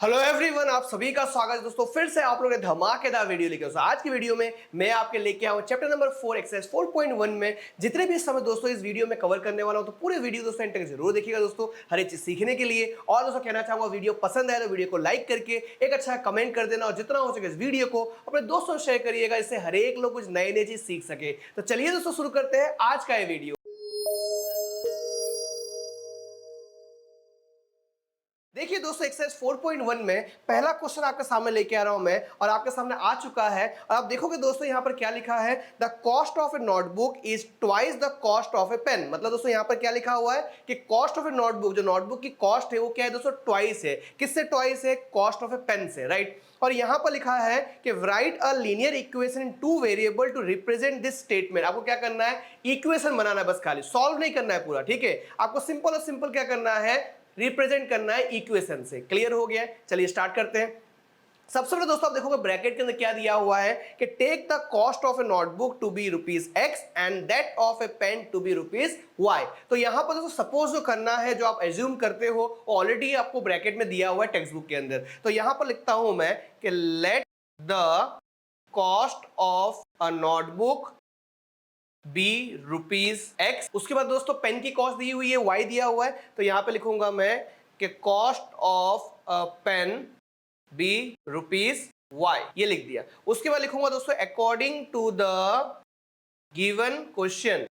Hello everyone, आप सभी का स्वागत है दोस्तों। फिर से आप लोगों ने धमाकेदार वीडियो लेके आज की वीडियो में मैं आपके लेके आऊँ चैप्टर नंबर 4 एक्सरसाइज 4.1 में जितने भी समय दोस्तों इस वीडियो में कवर करने वाला हूं, तो पूरे वीडियो दोस्तों एंड तक जरूर देखिएगा दोस्तों, हर एक चीज सीखने के लिए। और दोस्तों कहना चाहूंगा, वीडियो पसंद आए तो वीडियो को लाइक करके एक अच्छा कमेंट कर देना और जितना हो सके इस वीडियो को अपने दोस्तों शेयर करिएगा, इससे हर एक लोग कुछ नए नए चीज सीख सके। तो चलिए दोस्तों शुरू करते हैं आज का ये वीडियो। देखिए दोस्तों, एक्सरसाइज 4.1 में पहला क्वेश्चन आपके सामने लेके आ रहा हूं मैं और आपके सामने आ चुका है। और आप देखोगे दोस्तों यहाँ पर क्या लिखा है, the cost of a notebook is twice the cost of a pen. मतलब दोस्तों यहाँ पर क्या लिखा हुआ है कि कॉस्ट ऑफ ए नोटबुक, जो नोटबुक की कॉस्ट है वो क्या है दोस्तों, ट्वाइस है। किससे ट्वाइस है? कॉस्ट ऑफ ए पेन से, राइट। और यहां पर लिखा है कि write a linear equation in two variable to represent this statement. आपको क्या करना है? इक्वेशन बनाना है, बस खाली सॉल्व नहीं करना है पूरा, ठीक है। आपको सिंपल और सिंपल क्या करना है, रिप्रेजेंट करना है इक्वेशन से। क्लियर हो गया? चलिए स्टार्ट करते हैं। सबसे पहले दोस्तों आप देखोगे ब्रैकेट के अंदर क्या दिया हुआ है कि take the cost of a notebook to be ₹X and that of a pen to be ₹Y। तो यहां पर दोस्तों सपोज जो करना है, जो आप एज्यूम करते हो ऑलरेडी आपको ब्रैकेट में दिया हुआ है टेक्स्ट बुक के अंदर। तो यहां पर लिखता हूं मैं कि let the cost of a notebook be ₹X। उसके बाद दोस्तों पेन की कॉस्ट दी हुई है, Y दिया हुआ है, तो यहां पे लिखूंगा मैं कि cost of a pen be ₹Y, ये लिख दिया। उसके बाद लिखूंगा दोस्तों according to the given question,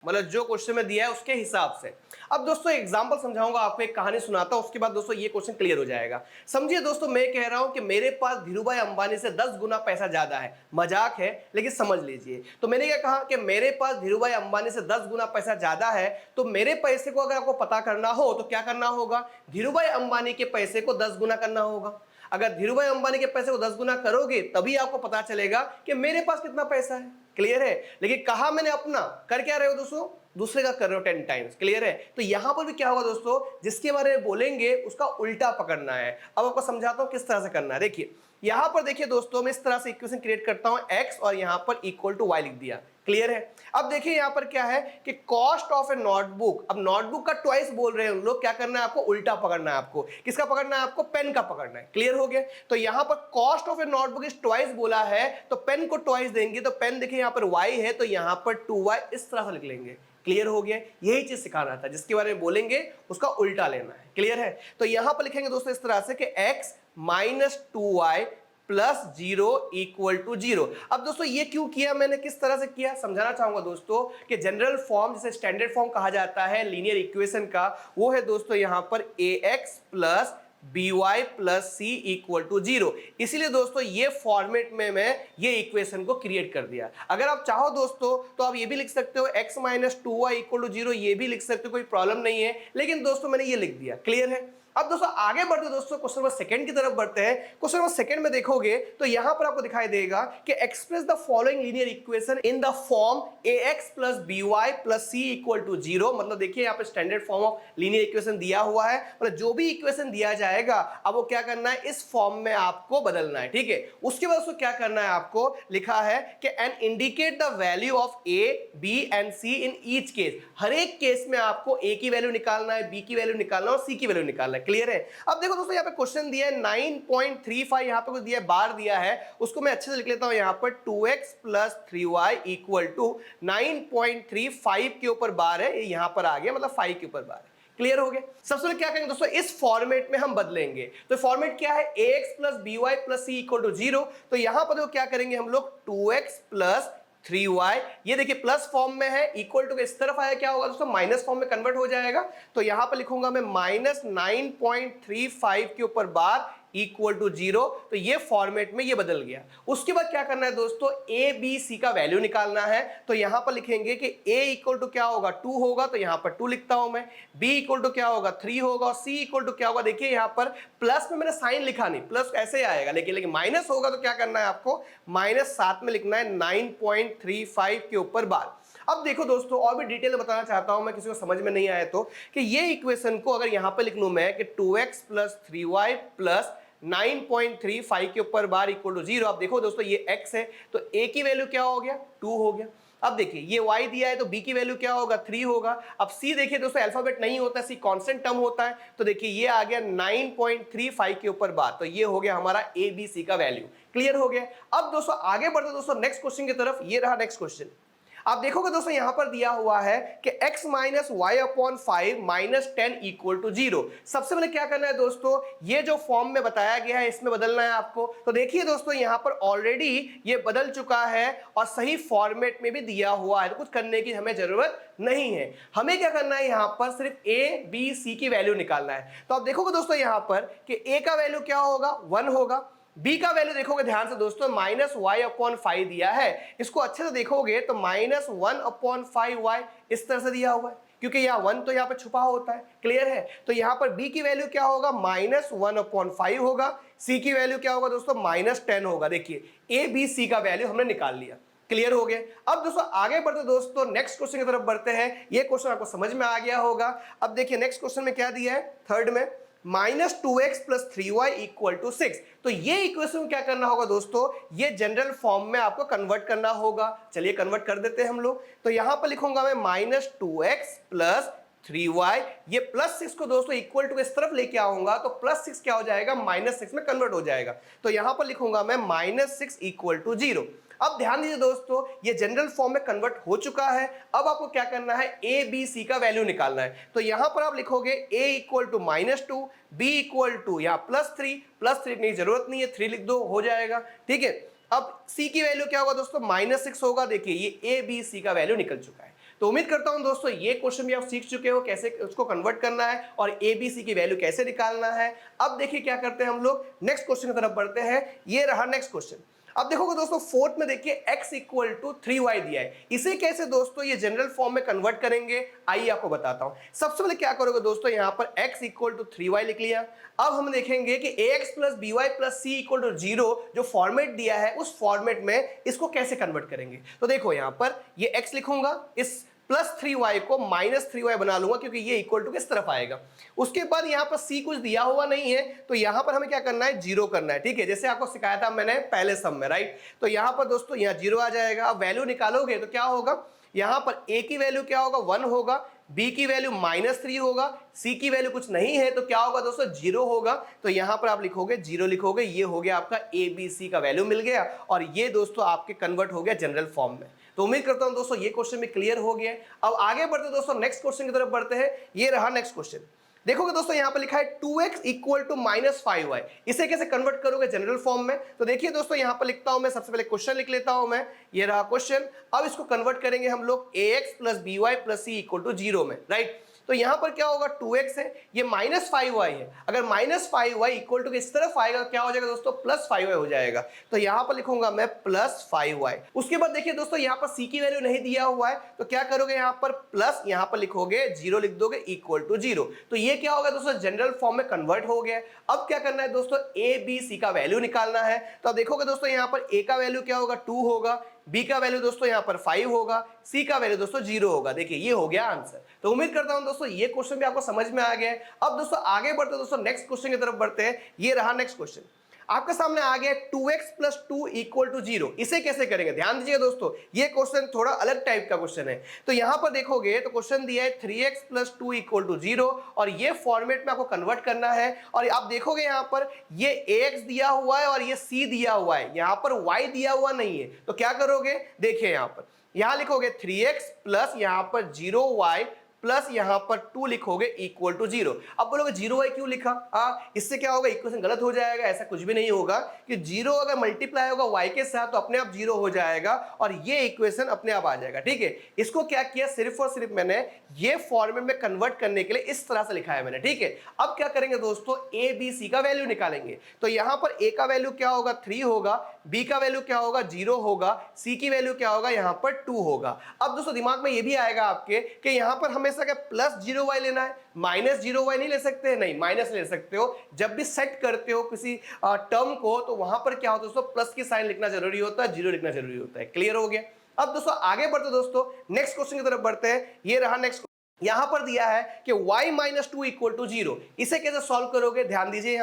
मतलब जो क्वेश्चन में दिया है उसके हिसाब से। अब दोस्तों एग्जांपल समझाऊंगा आपको, एक कहानी सुनाता हूं, उसके बाद दोस्तों ये क्वेश्चन क्लियर हो जाएगा। समझिए दोस्तों, मैं कह रहा हूं कि मेरे पास धीरूभाई अंबानी से 10 गुना पैसा ज्यादा है। मजाक है लेकिन समझ लीजिए। तो मैंने क्या कहा कि मेरे पास धीरूभाई अंबानी से 10 गुना पैसा ज्यादा है। तो मेरे पैसे को अगर आपको पता करना हो तो क्या करना होगा? धीरूभाई अंबानी के पैसे को 10 गुना करना होगा। अगर धीरूभाई अंबानी के पैसे को 10 गुना करोगे तभी आपको पता चलेगा कि मेरे पास कितना पैसा है। क्लियर है? लेकिन कहा मैंने अपना, कर क्या रहे हो दोस्तों? दूसरे का कर रहे हो 10 टाइम्स। क्लियर है? तो यहां पर भी क्या होगा दोस्तों, जिसके बारे में बोलेंगे उसका उल्टा पकड़ना है। अब आपको समझाता हूं किस तरह से करना है। देखिए यहां पर देखिए दोस्तों, मैं इस तरह से इक्वेशन क्रिएट करता हूं, x और यहां पर इक्वल टू y लिख दिया। क्लियर है? अब देखिए यहां पर क्या है कि कॉस्ट ऑफ ए नोटबुक, अब नोटबुक का ट्वाइस बोल रहे हैं उन लोग, क्या करना है आपको? उल्टा पकड़ना है आपको। किसका पकड़ना है आपको? पेन का पकड़ना है। क्लियर हो गया? तो यहां पर cost of a notebook is twice बोला है, तो पेन को ट्वाइस देंगे, तो पेन देखिए यहां पर y है तो यहां पर 2y इस तरह से लिख लेंगे। क्लियर हो गया? यही चीज सिखाना था, जिसके बारे में बोलेंगे उसका उल्टा लेना है। क्लियर है? तो यहां पर लिखेंगे दोस्तों इस तरह से कि x minus 2y plus 0 equal to 0। अब दोस्तों ये क्यों किया मैंने, किस तरह से किया, समझाना चाहूंगा दोस्तों कि जनरल फॉर्म, जिसे स्टैंडर्ड फॉर्म कहा जाता है लीनियर इक्वेशन का, वो है दोस्तों यहां पर ax plus by plus c equal to 0। इसीलिए दोस्तों ये फॉर्मेट में मैं ये इक्वेशन को क्रिएट कर दिया। अगर आप चाहो दोस्तों तो आप ये भी लिख सकते हो x minus 2y equal to 0, ये भी लिख सकते हो, कोई प्रॉब्लम नहीं है, लेकिन दोस्तों मैंने ये लिख दिया। क्लियर है? अब दोस्तों आगे बढ़ते दोस्तों क्वेश्चन नंबर सेकंड की तरफ बढ़ते हैं। क्वेश्चन नंबर सेकंड में देखोगे तो यहां पर आपको दिखाई देगा कि express the following linear equation in the form ax plus by plus c equal to 0। मतलब देखिए यहां पर standard form of linear equation दिया हुआ है, मतलब जो भी इक्वेशन दिया जाएगा अब वो क्या करना है, इस फॉर्म में आपको बदलना है। ठीक है? उसके बाद उसको क्या करना है, आपको लिखा है कि and indicate the value of a b and c in each case. हर एक केस में आपको a की वैल्यू निकालना है, b की वैल्यू निकालना है और c की वैल्यू निकालना है। क्लियर है? अब देखो दोस्तों यहाँ पे क्वेश्चन दिया है 9.35, यहाँ पे कुछ दिया है, बार दिया है, उसको मैं अच्छे से लिख लेता हूं। यहाँ पर 2x plus 3y equal to 9.35 के ऊपर बार है, ये यहाँ पर आ गया, मतलब 5 के ऊपर बार है। क्लियर हो गया? सबसे पहले क्या करेंगे दोस्तों, इस फॉर्मेट में हम बदलेंगे। तो फॉर्मेट क्या है, ax plus by plus c equal to 0। तो यहां पर क्या करेंगे हम लोग, 2x प्लस 3y, ये देखिए प्लस फॉर्म में है, इक्वल टू इस तरफ आया, क्या होगा दोस्तों, माइनस फॉर्म में कन्वर्ट हो जाएगा। तो यहां पर लिखूंगा मैं माइनस 9.35 के ऊपर बार इक्वल टू 0। तो ये फॉर्मेट में ये बदल गया। उसके बाद क्या करना है दोस्तों, a b c का वैल्यू निकालना है। तो यहां पर लिखेंगे कि a इक्वल टू क्या होगा, 2 होगा, तो यहां पर 2 लिखता हूं मैं। b इक्वल टू क्या होगा, 3 होगा, और c इक्वल टू क्या होगा, देखिए यहां पर प्लस में मैंने साइन लिखा नहीं, प्लस ऐसे ही आएगा, लेकिन माइनस होगा तो क्या करना है आपको, माइनस 7 में लिखना है 9.35 के ऊपर बार। अब देखो दोस्तों और भी डिटेल बताना चाहता हूं मैं, किसी को समझ में नहीं आया तो, कि ये इक्वेशन को अगर यहां पर लिख लूं मैं कि 2x प्लस 3y प्लस 9.35 के ऊपर बार इक्वल टू 0। अब देखो दोस्तों ये x है तो a की वैल्यू क्या हो गया, 2 हो गया। अब देखिए ये y दिया है तो b की वैल्यू क्या होगा 3 होगा। अब c देखिए दोस्तों अल्फाबेट नहीं होता है, c कांस्टेंट टर्म होता है, तो देखिए ये आ गया 9.35 के ऊपर बात, तो ये हो गया हमारा a b c का वैल्यू। क्लियर हो गया। अब दोस्तों आगे बढ़ते दोस्तों नेक्स्ट क्वेश्चन की तरफ। ये रहा नेक्स्ट क्वेश्चन। आप देखोगे दोस्तों यहां पर दिया हुआ है कि x minus y upon 5 minus 10 equal to 0। सबसे पहले क्या करना है दोस्तों, ये जो फॉर्म में बताया गया है इसमें बदलना है आपको। तो देखिए दोस्तों यहां पर ऑलरेडी ये बदल चुका है और सही फॉर्मेट में भी दिया हुआ है, तो कुछ करने की हमें जरूरत नहीं है। हमें क्या करना है, यहां पर सिर्फ a b c की वैल्यू निकालना है। तो आप देखोगे दोस्तों यहां पर कि a का वैल्यू क्या होगा 1 होगा, b का वैल्यू देखोगे ध्यान से दोस्तों माइनस वाई अपॉन 5 दिया है, इसको अच्छे से देखोगे तो माइनस 1 अपॉन 5 वाई इस तरह से दिया हुआ है, क्योंकि यहाँ 1 तो यहाँ पे छुपा होता है। क्लियर है। तो यहाँ पर b की वैल्यू क्या होगा माइनस 1 अपॉन 5 होगा, c की वैल्यू क्या होगा दोस्तों माइनस 10 होगा। देखिए a b c का वैल्यू हमने निकाल लिया। क्लियर हो गया। अब दोस्तों आगे बढ़ते दोस्तों नेक्स्ट क्वेश्चन की तरफ बढ़ते हैं। ये क्वेश्चन आपको समझ में आ गया होगा। अब देखिए नेक्स्ट क्वेश्चन में क्या दिया है, थर्ड में minus 2x plus 3y equal to 6। तो ये इक्वेशन क्या करना होगा दोस्तों, ये जनरल फॉर्म में आपको कन्वर्ट करना होगा। चलिए कन्वर्ट कर देते हैं हम लोग। तो यहां पर लिखूंगा मैं माइनस 2x प्लस 3y, ये प्लस 6 को दोस्तों इक्वल टू इस तरफ लेके आऊंगा तो प्लस 6 क्या हो जाएगा माइनस 6 में कन्वर्ट हो जाएगा। तो यहां पर लिखूंगा मैं माइनस 6 इक्वल टू 0। अब ध्यान दीजिए दोस्तों ये जनरल फॉर्म में कन्वर्ट हो चुका है। अब आपको क्या करना है, a b c का वैल्यू निकालना है। तो यहां पर आप लिखोगे a equal to minus 2, b equal to यहाँ प्लस 3 लिखने की जरूरत नहीं है 3 लिख दो हो जाएगा। ठीक है। अब c की वैल्यू क्या होगा दोस्तों माइनस 6 होगा। देखिए ये a b c का वैल्यू निकल चुका है। तो उम्मीद करता हूं दोस्तों ये क्वेश्चन भी आप सीख चुके हो कैसे उसको कन्वर्ट करना है और a b c की वैल्यू कैसे निकालना है। अब देखिए क्या करते हैं हम लोग, नेक्स्ट क्वेश्चन की तरफ बढ़ते हैं। ये रहा नेक्स्ट क्वेश्चन। अब देखोगे दोस्तों फोर्थ में देखिए x इक्वल टू 3y दिया है, इसे कैसे दोस्तों ये जनरल फॉर्म में कन्वर्ट करेंगे आइए आपको बताता हूं। सबसे पहले क्या करोगे दोस्तों, यहां पर x इक्वल टू 3y लिख लिया। अब हम देखेंगे कि ax plus by plus c equal to 0 जो फॉर्मेट दिया है उस फॉर्मेट में इसको कैसे कन्वर्ट करेंगे। तो देखो यहां पर ये x लिखूंगा, इस प्लस 3y को माइनस 3y बना लूंगा क्योंकि ये इक्वल टू किस तरफ आएगा। उसके बाद यहाँ पर c कुछ दिया हुआ नहीं है तो यहाँ पर हमें क्या करना है, जीरो करना है। ठीक है, जैसे आपको सिखाया था मैंने पहले सम में, राइट। तो यहाँ पर दोस्तों यहाँ जीरो आ जाएगा। अब वैल्यू निकालोगे तो क्या होगा, यहाँ पर a की वैल्यू क्या होगा 1 होगा, b की वैल्यू माइनस 3 होगा, c की वैल्यू कुछ नहीं है तो क्या होगा दोस्तों 0 होगा। तो यहाँ पर आप लिखोगे 0 लिखोगे, ये हो गया आपका a b c का वैल्यू मिल गया और ये दोस्तों आपके कन्वर्ट हो गया जनरल फॉर्म में। तो उम्मीद करता हूं दोस्तों ये क्वेश्चन भी क्लियर हो गया। अब आगे बढ़ते दोस्तों नेक्स्ट क्वेश्चन की तरफ बढ़ते हैं। ये रहा नेक्स्ट क्वेश्चन। देखोगे दोस्तों यहां पर लिखा है 2x equal to minus 5y, इसे कैसे कन्वर्ट करोगे जनरल फॉर्म में। तो देखिए दोस्तों यहां पर लिखता हूं मैं, सबसे पहले क्वेश्चन लिख लेता हूं मैं। ये रहा क्वेश्चन। अब इसको कन्वर्ट करेंगे हम लोग ax plus by plus c equal to 0 में, राइट। तो यहां पर क्या होगा 2x है, ये माइनस 5y है। अगर माइनस 5y इक्वल टू इस तरफ आएगा क्या हो जाएगा दोस्तों प्लस 5y हो जाएगा। तो यहां पर लिखूंगा मैं प्लस 5y। उसके बाद देखिए दोस्तों यहां पर c की वैल्यू नहीं दिया हुआ है तो क्या करोगे, यहां पर प्लस, यहां पर लिखोगे 0 लिख दोगे इक्वल टू 0। तो ये क्या होगा दोस्तों जनरल फॉर्म में कन्वर्ट हो गया। अब क्या करना है दोस्तों, a b c का वैल्यू निकालना है। तो आप देखोगे दोस्तों यहां पर a का वैल्यू क्या होगा 2 होगा, b का वैल्यू दोस्तों यहां पर 5 होगा, c का वैल्यू दोस्तों 0 होगा। देखिए ये हो गया आंसर। तो उम्मीद करता हूं दोस्तों ये क्वेश्चन भी आपको समझ में आ गया है। अब दोस्तों आगे बढ़ते दोस्तों नेक्स्ट क्वेश्चन की तरफ बढ़ते हैं। ये रहा नेक्स्ट क्वेश्चन। आपके सामने आ गया 2x प्लस 2 इक्वल टू 0, इसे कैसे करेंगे। ध्यान दीजिएगा दोस्तों ये क्वेश्चन थोड़ा अलग टाइप का क्वेश्चन है। तो यहां पर देखोगे तो क्वेश्चन दिया है 3x प्लस 2 इक्वल टू 0 और ये फॉर्मेट में आपको कन्वर्ट करना है। और आप देखोगे यहां पर ये ax दिया हुआ है और ये c दिया हुआ है, यहां पर y दिया हुआ नहीं है। तो क्या करोगे, देखिए यहां पर यहां लिखोगे 3x प्लस यहां पर 0y प्लस यहां पर 2 लिखोगे इक्वल टू 0। अब बोलोगे 0y क्यों लिखा, इससे क्या होगा इक्वेशन गलत हो जाएगा। ऐसा कुछ भी नहीं होगा कि 0 अगर मल्टीप्लाई होगा y के साथ तो अपने आप 0 हो जाएगा और ये इक्वेशन अपने आप आ जाएगा। ठीक है, इसको क्या किया, सिर्फ और सिर्फ मैंने ये फॉर्मेट में कन्वर्ट करने के लिए इस तरह से लिखा है मैंने। ठीक है, अब क्या करेंगे दोस्तों a b c का वैल्यू निकालेंगे। तो यहां पर a का वैल्यू क्या होगा 3 होगा, b का वैल्यू क्या होगा 0 होगा, c की वैल्यू क्या होगा यहां पर 2 होगा। अब दोस्तों दिमाग में ये भी आएगा आपके कि यहां पर हमें प्लस 0y लेना है, माइनस 0y नहीं ले सकते, नहीं माइनस ले सकते हो। जब भी सेट करते हो किसी टर्म को तो वहां पर क्या होता है दोस्तों प्लस की साइन लिखना जरूरी होता है, 0 लिखना जरूरी होता है। क्लियर हो गया। अब दोस्तों आगे बढ़ते दोस्तों नेक्स्ट क्वेश्चन की तरफ बढ़ते हैं। ये रहा नेक्स्ट। यहां पर दिया है कि y minus two equal to zero, इसे कैसे सॉल्व करोगे, ध्यान दीजिए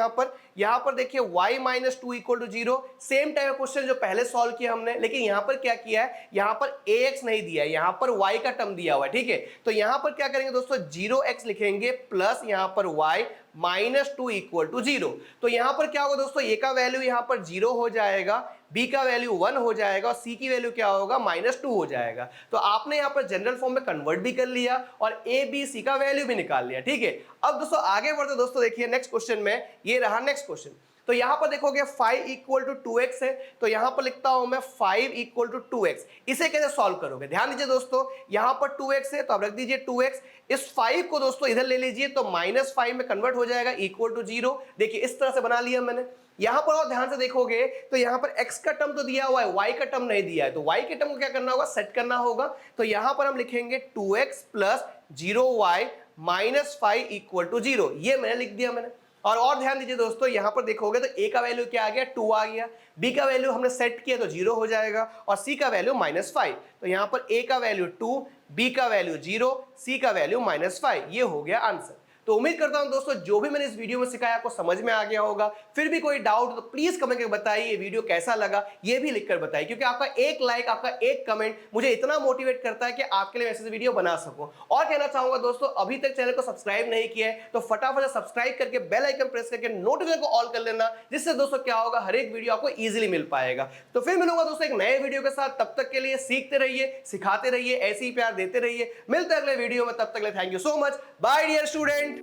यहां पर देखिए y minus two equal to zero, same type question जो पहले सॉल्व किया हमने, लेकिन यहां पर क्या किया है, यहां पर ax नहीं दिया है, यहां पर y का टर्म दिया हुआ है, ठीक है। तो यहां पर क्या करेंगे दोस्तों, 0x लिखेंगे प्लस यहां पर y minus two equal to zero. तो यहां पर क्या होगा दोस्तों, a का वैल्यू यहां पर जीरो हो जाएगा, b का वैल्यू 1 हो जाएगा और c की वैल्यू क्या होगा, -2 हो जाएगा। तो आपने यहां पर जनरल फॉर्म में कन्वर्ट भी कर लिया और a b c का वैल्यू भी निकाल लिया, ठीक है। अब दोस्तों आगे बढ़ते दोस्तों, देखिए नेक्स्ट क्वेश्चन में, ये रहा नेक्स्ट क्वेश्चन। तो यहां पर देखोगे 5 इक्वल टू 2x है, तो यहां पर लिखता हूं मैं 5 इक्वल टू 2x। इसे कैसे सॉल्व करोगे, ध्यान दीजिए दोस्तों, यहां पर 2x है तो अब रख दीजिए 2x, इस 5 को दोस्तों इधर ले लीजिए तो -5 में कन्वर्ट हो जाएगा इक्वल टू 0। देखिए इस तरह से बना लिया मैंने। यहां पर और ध्यान से देखोगे तो यहां पर x का टर्म तो दिया हुआ है, y का टर्म नहीं दिया है, तो y के टर्म को क्या करना होगा, सेट करना होगा। तो यहां पर हम लिखेंगे 2x plus 0y minus 5 equal to 0, ये मैंने लिख दिया मैंने। और ध्यान दीजिए दोस्तों, यहां पर देखोगे तो a का वैल्यू क्या आ गया, 2 आ गया, b का वैल्यू हमने सेट किया तो 0 हो जाएगा और c का वैल्यू -5। तो यहां पर a का वैल्यू 2, b का वैल्यू 0, c का वैल्यू -5, ये हो गया आंसर। तो उम्मीद करता हूं दोस्तों जो भी मैंने इस वीडियो में सिखाया आपको समझ में आ गया होगा। फिर भी कोई डाउट हो तो प्लीज कमेंट करके बताइए, ये वीडियो कैसा लगा ये भी लिखकर बताइए, क्योंकि आपका एक लाइक, आपका एक कमेंट मुझे इतना मोटिवेट करता है कि आपके लिए ऐसे वीडियो बना सकूं। और कहना चाहूंगा दोस्तों, अभी तक चैनल को सब्सक्राइब नहीं किया है तो फटाफट सब्सक्राइब करके बेल आइकन प्रेस करके नोटिफिकेशन को ऑल कर लेना, जिससे दोस्तों क्या होगा, हर एक वीडियो आपको इजीली मिल पाएगा। तो फिर मिलूंगा दोस्तों एक नए वीडियो के साथ, तब तक के लिए सीखते रहिए, सिखाते रहिए, ऐसे ही प्यार देते रहिए। मिलते हैं अगले वीडियो में, तब तक के लिए thank you so much, bye dear student.